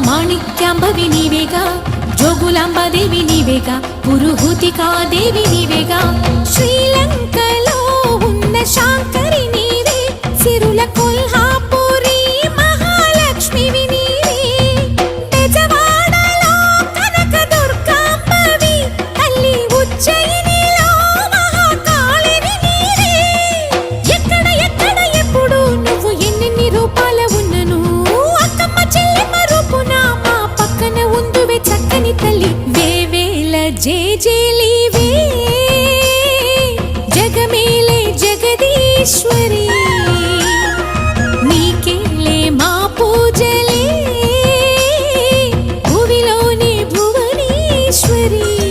మాణిక్యాంబవి నీవేగా, జోగులాంబాదేవి నీవేగా, పురుహూతికాదేవి నీవేగా. శ్రీలంకలో ఉన్న శాంకరి నీవే, సిరుల కొల్హాపురి మహాలక్ష్మివి నీవే. బెజవాడలో కనక దుర్గాంబవి, తల్లి ఉజ్జయినిలో మహాకాళిని నీవే. ఎక్కడ ఎక్కడ ఎప్పుడు నువ్వు ఎన్నెన్ని రూపాల ఉన్నను, అక్కమ్మ చెల్లెమ్మ రూపున మా పక్కన ఉందువే చక్కని తల్లి. వేవేల జేజేలివే, జగమేలే జగదీశ్వరి.